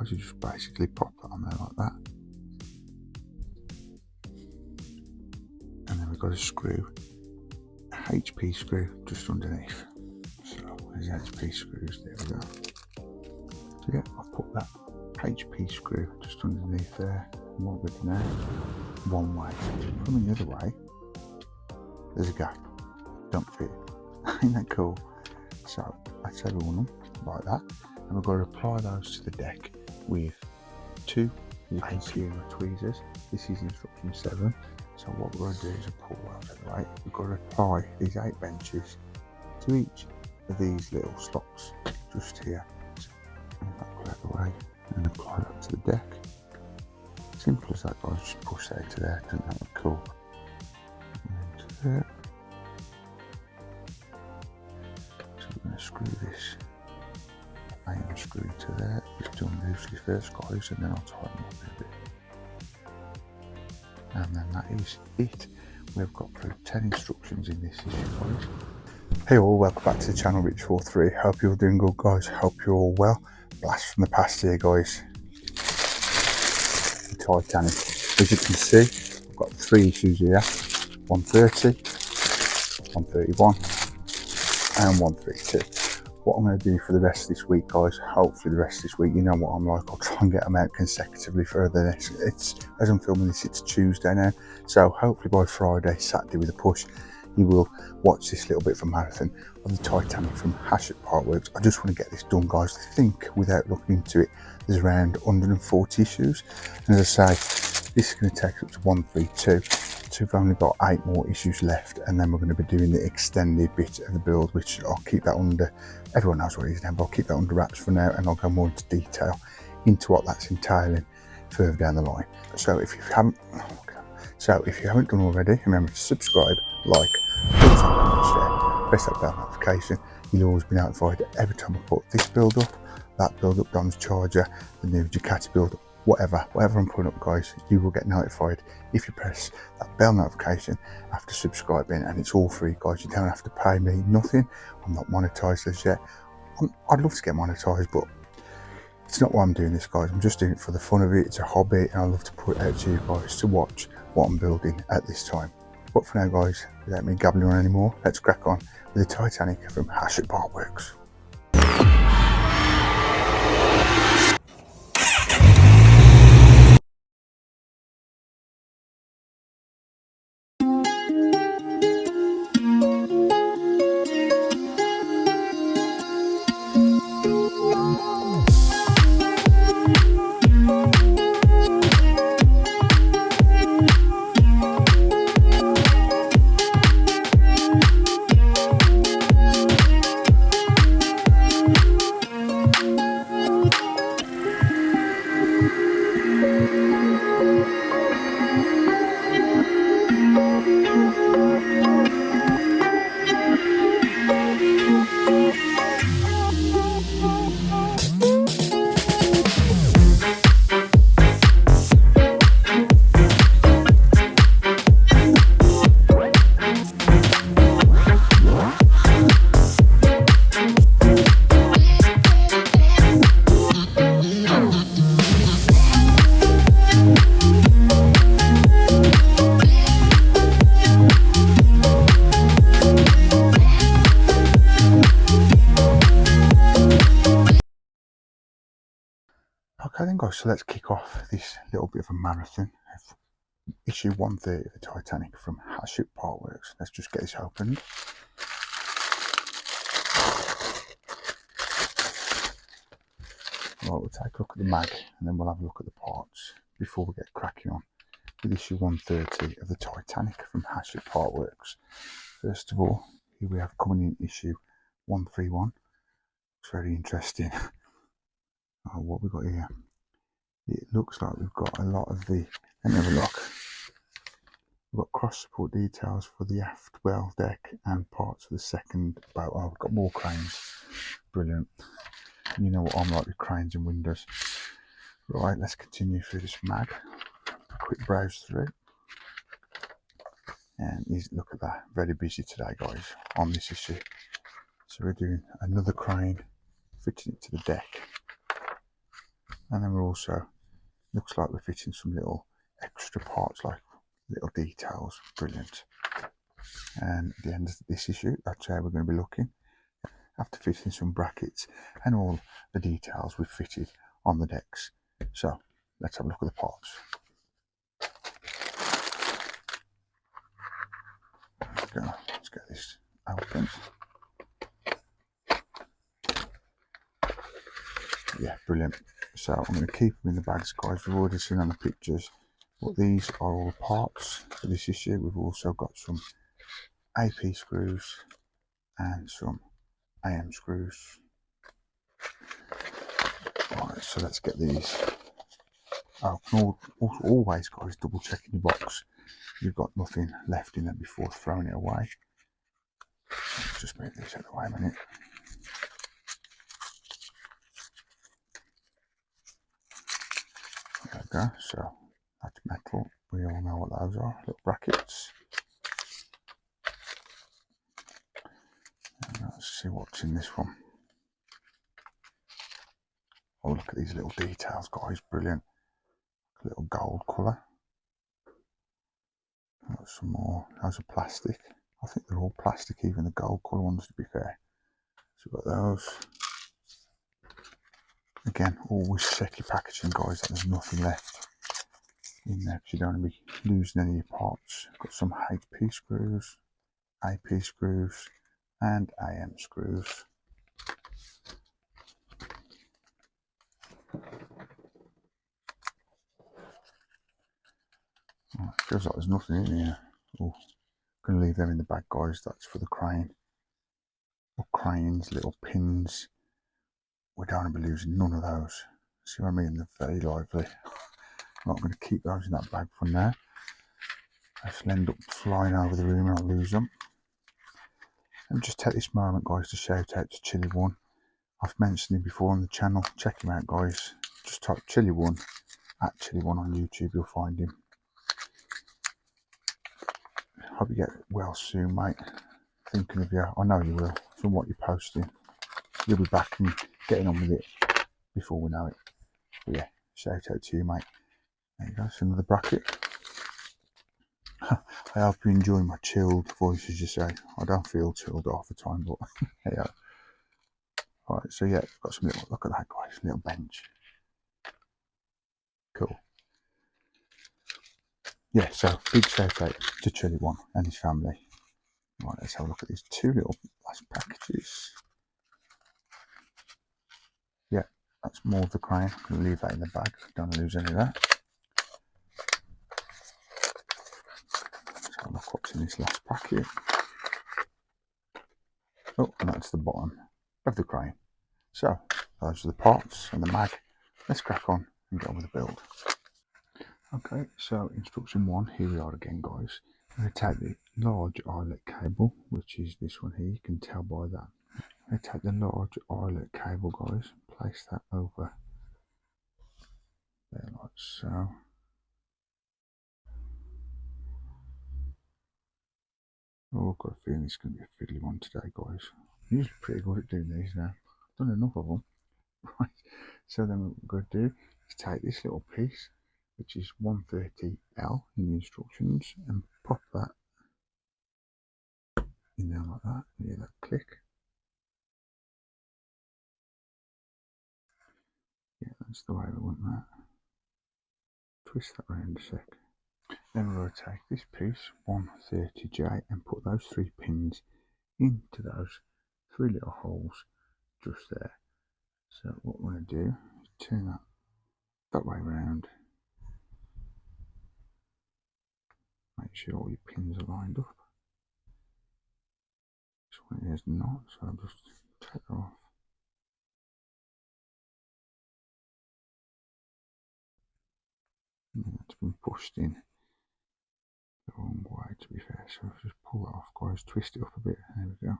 guys. You just basically pop that on there like that. And then we've got a screw, a HP screw just underneath. So there's the HP screws, there we go. So yeah, I've put that HP screw just underneath there. And what we're doing now, one way. Coming the other way, there's a gap. Don't fit. Ain't that cool? So that's every one of them, like that. And we've got to apply those to the deck with two humor tweezers. This is instruction 7. So what we're going to do is pull those out of the way. We've got to apply these 8 benches to each of these little slots just here. And that pull out the way and apply that to the deck. Simple as that, guys. Just push that to there. Doesn't that look cool? And to there. So we're going to screw this iron screw to there. Just do them loosely first, guys, and then I'll tighten them up a bit. And then that is it. We've got through 10 instructions in this issue, guys. Hey all, welcome back to the channel, Rich43. Hope you're all doing good, guys. Hope you're all well. Blast from the past here, guys. The Titanic. As you can see, I've got 3 issues here. 130, 131 and 132. What I'm going to do for the rest of this week, guys, hopefully the rest of this week, you know what I'm like, I'll try and get them out consecutively for the next, as I'm filming this, it's Tuesday now, so hopefully by Friday, Saturday with a push, you will watch this little bit of a marathon of the Titanic from Hatchetpartworks. I just want to get this done, guys. I think, without looking into it, there's around 140 issues, and as I say, this is going to take up to 132. So we've only got 8 more issues left, and then we're going to be doing the extended bit of the build, which I'll keep that under, everyone knows what it is now, but I'll keep that under wraps for now, and I'll go more into detail into what that's entailing further down the line. So if you haven't done already, remember to subscribe, like, comment, share, press that bell notification. You'll always be notified every time I put this build up, that build up, Dom's charger, the new Ducati build up, whatever I'm putting up, guys. You will get notified if you press that bell notification after subscribing, and it's all free, guys. You don't have to pay me nothing. I'm not monetized as yet. I'd love to get monetized, but it's not why I'm doing this, guys. I'm just doing it for the fun of it. It's a hobby, and I love to put it out to you guys to watch what I'm building at this time. But for now, guys, without me gabbling on anymore, let's crack on with the Titanic from Hatchetpartworks. Okay then, guys, so let's kick off this little bit of a marathon of issue 130 of the Titanic from Hatchetpartworks. Let's just get this opened. Right, we'll take a look at the mag, and then we'll have a look at the parts before we get cracking on with issue 130 of the Titanic from Hatchetpartworks. First of all, here we have coming in issue 131. It's very interesting. What we've got here, it looks like we've got a lot of the, let me have a look, we've got cross support details for the aft well deck and parts of the second boat. Oh, we've got more cranes, brilliant. You know what I'm like with cranes and windows. Right, let's continue through this mag, a quick browse through, and look at that, very busy today, guys, on this issue. So we're doing another crane, fitting it to the deck. And then we're also, looks like we're fitting some little extra parts, like little details. Brilliant. And at the end of this issue, that's how we're going to be looking, after fitting some brackets and all the details we've fitted on the decks. So let's have a look at the parts. Let's get this open. Yeah, brilliant. So I'm going to keep them in the bags, guys. We've already seen on the pictures, but these are all the parts for this issue. We've also got some AP screws and some AM screws. Right, so let's get these. Oh, always, guys, double checking your box. You've got nothing left in there before throwing it away. Let's just move this out of the way a minute. There we go. So that's metal. We all know what those are. Little brackets. And let's see what's in this one. Oh, look at these little details, guys. Brilliant. A little gold colour. Got some more. Those are plastic. I think they're all plastic, even the gold colour ones, to be fair. So we've got those. Again, always check your packaging, guys, that there's nothing left in there, because you don't want to be losing any of your parts. Got some HP screws, AP screws, and AM screws. Oh, it feels like there's nothing in here. Oh, going to leave them in the bag, guys. That's for the crane. Or cranes, little pins. We don't want to be losing none of those. See what I mean? They're very lively. I'm not going to keep those in that bag for now. They'll end up flying over the room and I'll lose them. And just take this moment, guys, to shout out to Chilly One. I've mentioned him before on the channel. Check him out, guys. Just type Chilly One at Chilly One on YouTube. You'll find him. Hope you get well soon, mate. Thinking of you. I know you will. From what you're posting, you'll be back and getting on with it before we know it. But yeah, shout out to you, mate. There you go. It's another bracket. I hope you enjoy my chilled voice, as you say. I don't feel chilled half the time, but hey, yeah. Alright, so yeah, got some little, look at that, guys, little bench. Cool. Yeah, so big shout out to Chilly One and his family. Right, let's have a look at these two little last packages. Yeah, that's more of the crane. I'm going to leave that in the bag. Don't lose any of that. Let's have a look what's in this last packet. Oh, and that's the bottom of the crane. So, those are the parts and the mag. Let's crack on and get on with the build. Okay, so instruction one, here we are again, guys. I'm going to take the large eyelet cable, which is this one here, you can tell by that. I'm going to take the large eyelet cable, guys, place that over there like so. Oh, I've got a feeling it's going to be a fiddly one today, guys. I'm usually pretty good at doing these now. I've done enough of them. Right, so then what we're going to do is take this little piece, which is 130L in the instructions, and pop that in there like that. You hear that click? Yeah, that's the way we want that. Twist that around a sec. Then we're going to take this piece, 130J, and put those three pins into those three little holes just there. So what we're going to do is turn that way around. Make sure all your pins are lined up. This one is not, so I'll just take it off. And it's been pushed in the wrong way, to be fair, so I'll just pull that off, guys, twist it up a bit, there we go.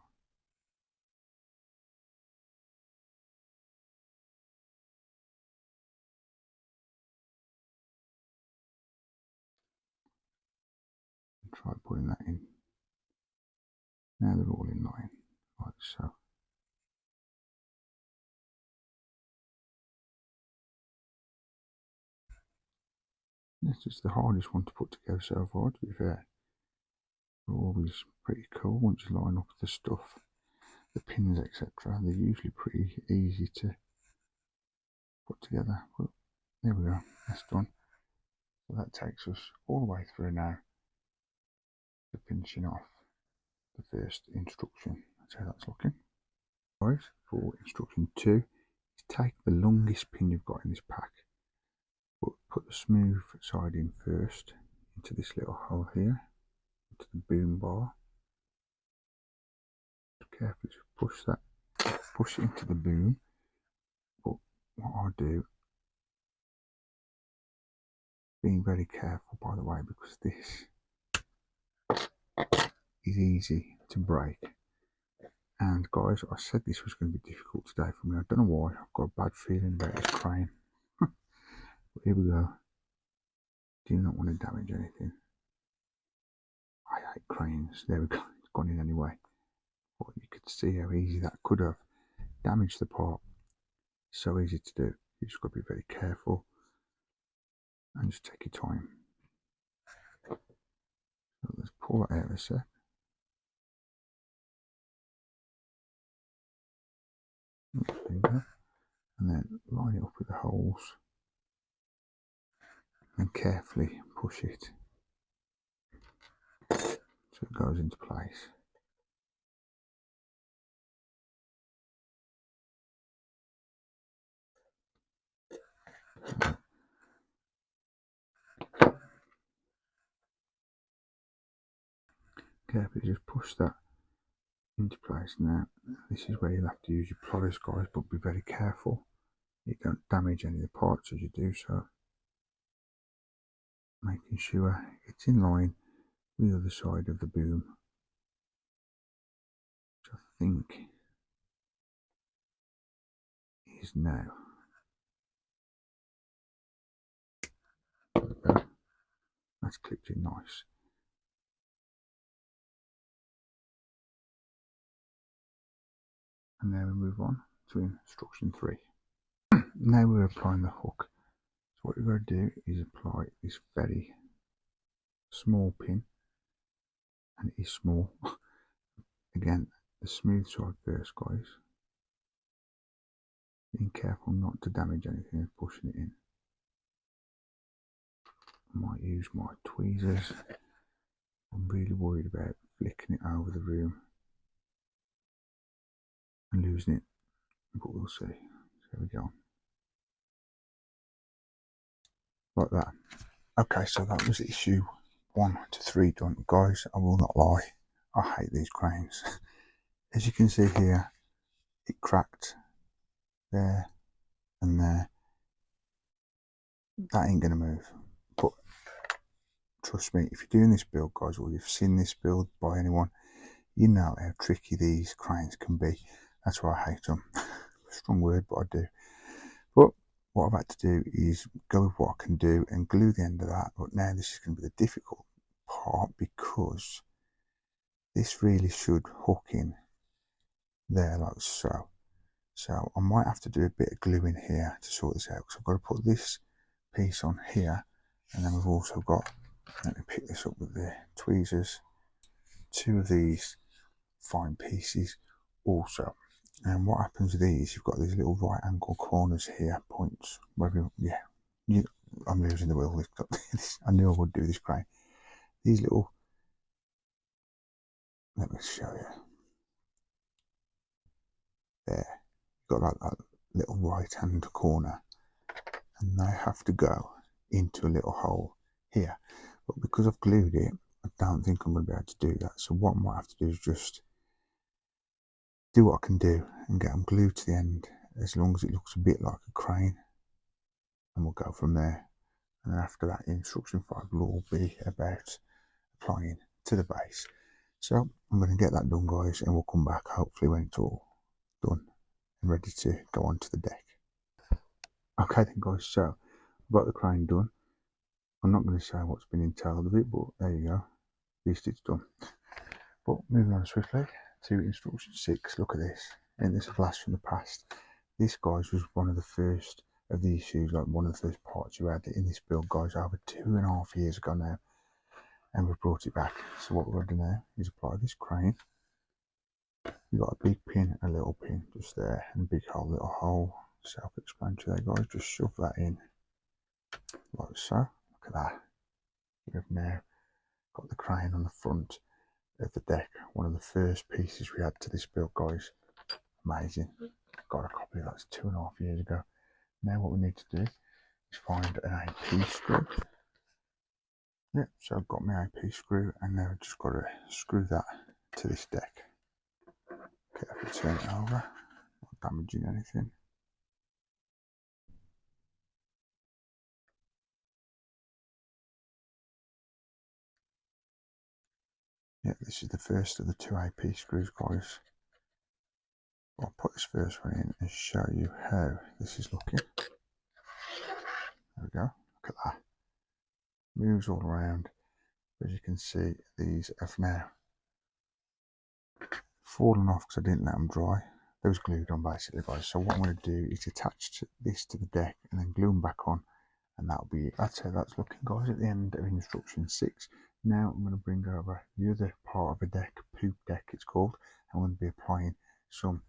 And try putting that in. Now they're all in line, like so. This is the hardest one to put together so far, to be fair. They're always pretty cool once you line up the stuff, the pins, etc. They're usually pretty easy to put together. But there we go, that's done. So that takes us all the way through now to finishing off the first instruction. That's how that's looking. Right, for instruction 2, is take the longest pin you've got in this pack, but put the smooth side in first into this little hole here, into the boom bar. Carefully just push it into the boom. But what I'll do, being very careful by the way, because this is easy to break. And guys, I said this was going to be difficult today for me. I don't know why. I've got a bad feeling about this crane. But here we go. Do not want to damage anything. I hate cranes. There we go. It's gone in anyway. But you could see how easy that could have damaged the part. So easy to do. You just got to be very careful and just take your time. So let's pull that out a sec. There you go. And then line it up with the holes and carefully push it so it goes into place. Carefully just push that into place. Now this is where you'll have to use your pliers, guys, but be very careful you don't damage any of the parts as you do so. Making sure it's in line with the other side of the boom, which I think is now. That's clipped in nice. And now we move on to instruction 3. Now we're applying the hook. So what you're going to do is apply this very small pin, and it is small. Again, the smooth side first, guys. Being careful not to damage anything and pushing it in. I might use my tweezers. I'm really worried about flicking it over the room and losing it, but we'll see. There we go. Like that. Okay, so that was issue 1 to 3 done. Guys, I will not lie, I hate these cranes. As you can see here, it cracked there and there. That ain't gonna move. But trust me, if you're doing this build, guys, or you've seen this build by anyone, you know how tricky these cranes can be. That's why I hate them. Strong word, but I do. But what I've had to do is go with what I can do and glue the end of that. But now this is going to be the difficult part, because this really should hook in there like so. So I might have to do a bit of glue in here to sort this out, because I've got to put this piece on here, and then we've also got, let me pick this up with the tweezers, 2 of these fine pieces also. And what happens with these, you've got these little right angle corners here, points, wherever, I'm losing the wheel. I knew I would do this crane. These little, let me show you. There, you've got like that little right hand corner, and they have to go into a little hole here. But because I've glued it, I don't think I'm going to be able to do that. So what I might have to do is just do what I can do and get them glued to the end, as long as it looks a bit like a crane, and we'll go from there. And then after that, instruction 5 will all be about applying to the base. So I'm going to get that done, guys, and we'll come back hopefully when it's all done and ready to go onto the deck. Okay then, guys, so I've got the crane done. I'm not going to say what's been entailed of it, but there you go, at least it's done. But moving on swiftly to instruction 6. Look at this. Ain't this a blast from the past? This, guys, was one of the first of the issues, like one of the first parts you had in this build, guys, over 2.5 years ago now, and we've brought it back. So what we're going to do now is apply this crane. You've got a big pin, a little pin just there, and a big hole, little hole. Self-explanatory there, guys. Just shove that in like so. Look at that. We've now got the crane on the front of the deck. One of the first pieces we had to this build, guys. Amazing. Got a copy of that 2.5 years ago. Now what we need to do is find an AP screw. Yep, so I've got my AP screw, and now I've just got to screw that to this deck. Carefully turn it over, not damaging anything. Yep, this is the first of the 2 AP screws, guys. I'll put this first one in and show you how this is looking. There we go, look at that. Moves all around. As you can see, these have now fallen off because I didn't let them dry. They was glued on basically, guys. So what I'm going to do is attach this to the deck and then glue them back on, and that'll be it. That's how that's looking, guys, at the end of instruction 6. Now I'm going to bring over the other part of the deck, poop deck it's called. I'm going to be applying some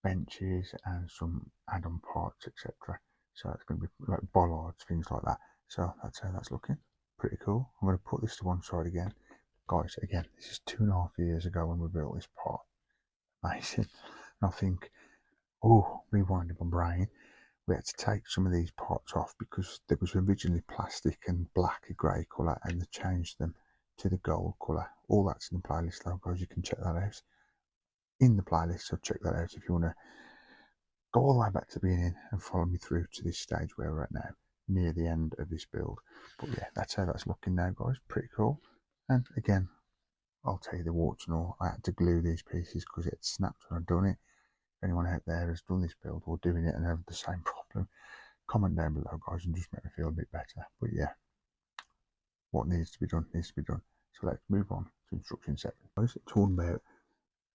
benches and some add-on parts, etc. So it's going to be like bollards, things like that. So that's how that's looking. Pretty cool. I'm going to put this to one side again. Guys, again, this is 2.5 years ago when we built this part. Amazing. And I think, oh, rewinding my brain, we had to take some of these parts off because there was originally plastic and black, a grey colour, and they changed them to the gold colour. All that's in the playlist though, guys. You can check that out in the playlist, so check that out if you want to go all the way back to the beginning and follow me through to this stage where we're at now, near the end of this build. But yeah, that's how that's looking now, guys. Pretty cool. And again, I'll tell you the warts and all. I had to glue these pieces because it snapped when I'd done it. If anyone out there has done this build or doing it and have the same problem, comment down below, guys, and just make me feel a bit better. But yeah, what needs to be done needs to be done. So let's move on to instruction 7. It's all about,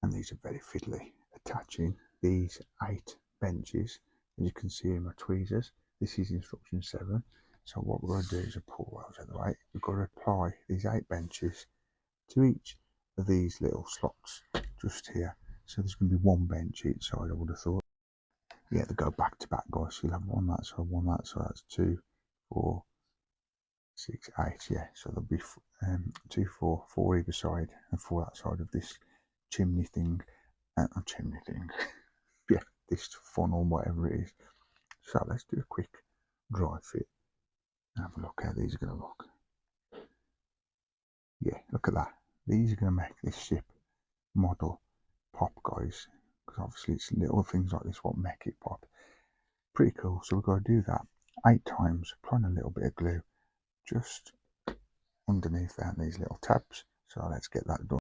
and these are very fiddly, attaching these 8 benches. As you can see in my tweezers, this is instruction 7. So what we're going to do is pull those out of the way. We've got to apply these 8 benches to each of these little slots just here. So there's going to be 1 bench each side, I would have thought. Yeah, they go back to back, guys. So you'll have 1 that side, 1 that side. That's 2, 4, 6, 8. Yeah, so there'll be 2, 4, 4 either side, and 4 that side of this chimney thing. Not chimney thing. Yeah, this funnel, whatever it is. So let's do a quick dry fit and have a look how these are going to look. Yeah, look at that. These are going to make this ship model pop, guys, because obviously it's little things like this what make it pop. Pretty cool. So we've got to do that 8 times, applying a little bit of glue just underneath there in these little tabs. So let's get that done.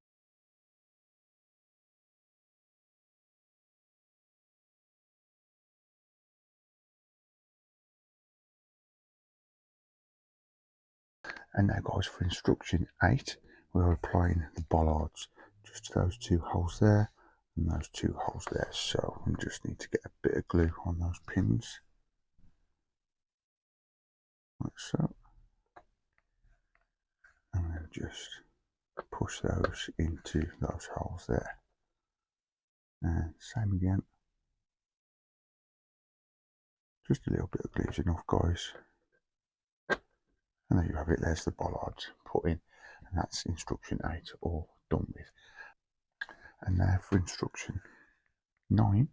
And now, guys, for instruction 8, we're applying the bollards just to those 2 holes there and those 2 holes there. So we just need to get a bit of glue on those pins, like so, and then just push those into those holes there. And same again. Just a little bit of glue is enough, guys. And there you have it. There's the bollards put in, and that's instruction 8 all done with. And now for instruction 9,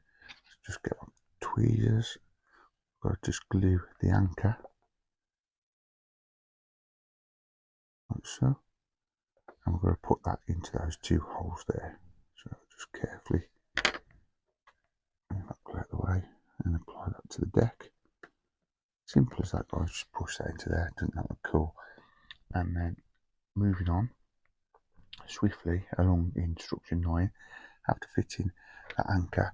just get my tweezers. Got to just glue the anchor like so, and we're going to put that into those 2 holes there. So just carefully move that glue out the way and apply that to the deck. Simple as that, guys. Just push that into there. Doesn't that look cool? And then moving on swiftly along instruction 9, after fitting that anchor,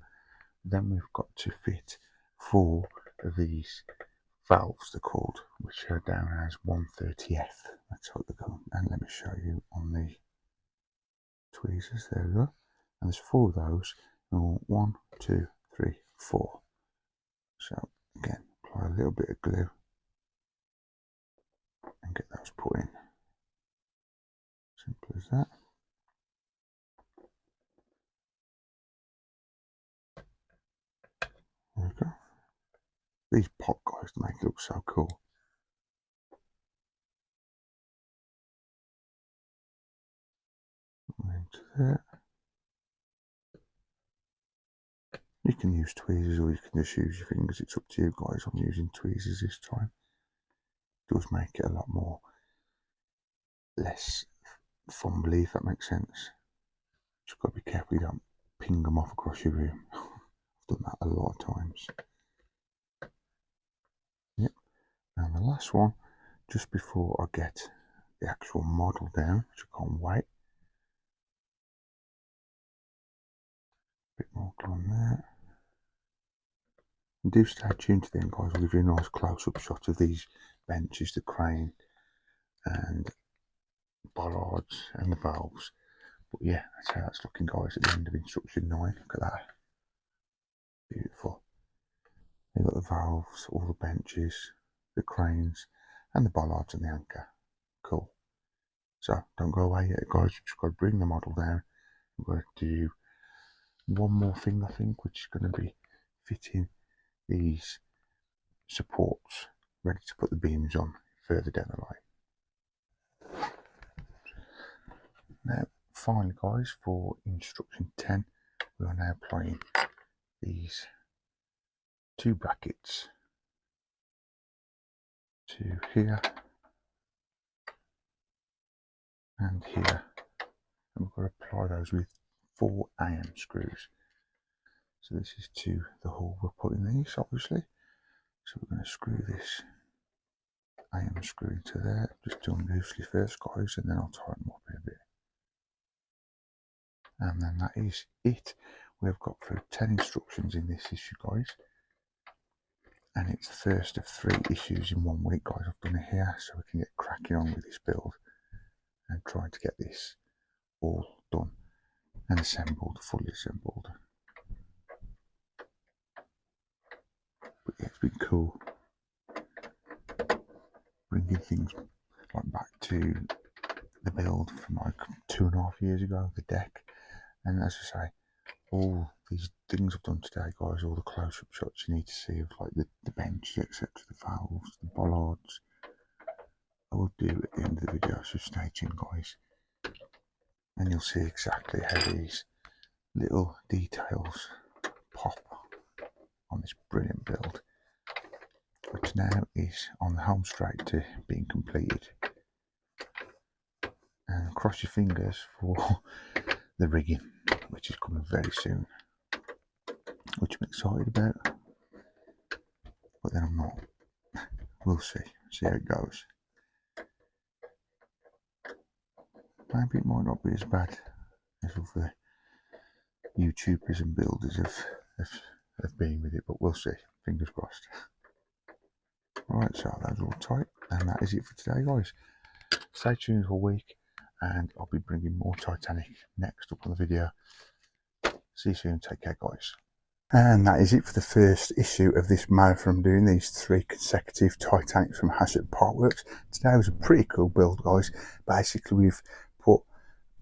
then we've got to fit 4 of these valves, they're called, which are down as 130th. That's what they're called. And let me show you on the tweezers. There we go. And there's 4 of those. 1, 2, 3, 4. So again, apply a little bit of glue and get those put in. Simple as that. There we go. These pop guys make it look so cool. Into there. You can use tweezers or you can just use your fingers, it's up to you guys. I'm using tweezers this time. It does make it a lot more less fumbly, if that makes sense. Just got to be careful you don't ping them off across your room. I've done that a lot of times. Yep. And the last one, just before I get the actual model down, which I can't wait. Bit more glue on there. And do stay tuned to the end, guys. I'll give you a nice close-up shot of these benches, the crane, and bollards, and the valves. But yeah, that's how that's looking, guys, at the end of instruction 9. Look at that. Beautiful. You've got the valves, all the benches, the cranes, and the bollards and the anchor. Cool. So don't go away yet, guys. We've just got to bring the model down. We're going to do one more thing, I think, which is going to be fitting these supports, ready to put the beams on further down the line. Now, finally, guys, for instruction 10, we are now applying these 2 brackets to here and here, and we're going to apply those with 4 AM screws. So this is to the hole we're putting these, obviously. So we're going to screw this AM screw into there. Just do them loosely first, guys, and then I'll tighten them up a bit. And then that is it. We've got through 10 instructions in this issue, guys. And it's the first of 3 issues in 1 week, guys. I've done it here so we can get cracking on with this build and try to get this all done and assembled, fully assembled. But yeah, it's been cool bringing things like back to the build from like 2.5 years ago, the deck. And as I say, all these things I've done today, guys, all the close-up shots you need to see of like the bench, etc., the valves, the bollards, I will do at the end of the video, so stay tuned, guys. And you'll see exactly how these little details pop on this brilliant build, which now is on the home straight to being completed. And cross your fingers for the rigging, which is coming very soon, which I'm excited about, but then I'm not. We'll see how it goes. Maybe it might not be as bad as other YouTubers and builders have been with it, but we'll see. Fingers crossed. Right, so that's all tight, and that is it for today, guys. Stay tuned for a week, and I'll be bringing more Titanic next up on the video. See you soon. Take care, guys. And that is it for the first issue of this marathon. I'm doing these 3 consecutive Titanics from Hatchetpartworks. Today was a pretty cool build, guys. Basically, we've put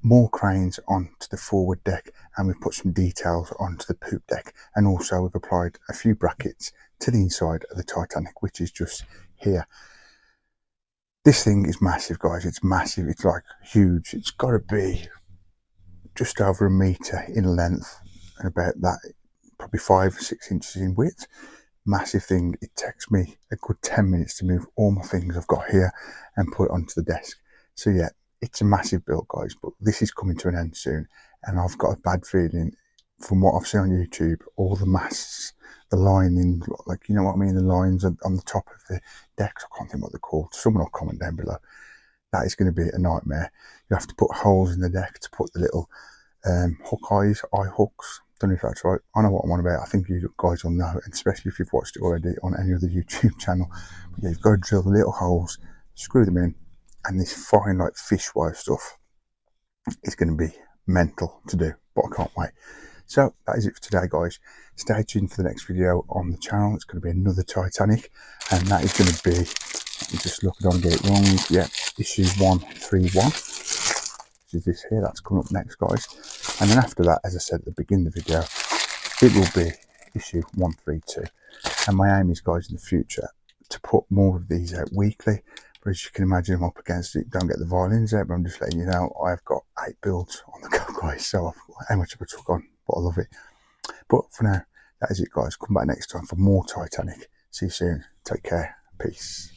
more cranes onto the forward deck, and we've put some details onto the poop deck, and also we've applied a few brackets to the inside of the Titanic, which is just here. This thing is massive, guys. It's massive. It's like huge. It's got to be just over a metre in length and about that, probably 5 or 6 inches in width. Massive thing. It takes me a good 10 minutes to move all my things I've got here and put it onto the desk. So yeah, it's a massive build, guys, but this is coming to an end soon, and I've got a bad feeling from what I've seen on YouTube, all the masts, the lining, like, you know what I mean, the lines on the top of the decks, I can't think what they're called. Someone will comment down below. That is going to be a nightmare. You have to put holes in the deck to put the little eye hooks. Don't know if that's right. I know what I'm on about. I think you guys will know, and especially if you've watched it already on any other YouTube channel. But yeah, you've got to drill the little holes, screw them in, and this fine like fish wire stuff is going to be mental to do, but I can't wait. So that is it for today, guys. Stay tuned for the next video on the channel. It's going to be another Titanic, and that is going to be, let me just look, I don't get it wrong, yeah, issue 131, which is this here. That's coming up next, guys. And then after that, as I said at the beginning of the video, it will be issue 132. And my aim is, guys, in the future to put more of these out weekly. But as you can imagine, I'm up against it. Don't get the violins out, but I'm just letting you know I've got 8 builds on the go, guys. So how much of I took on, but I love it. But for now, that is it, guys. Come back next time for more Titanic. See you soon. Take care. Peace.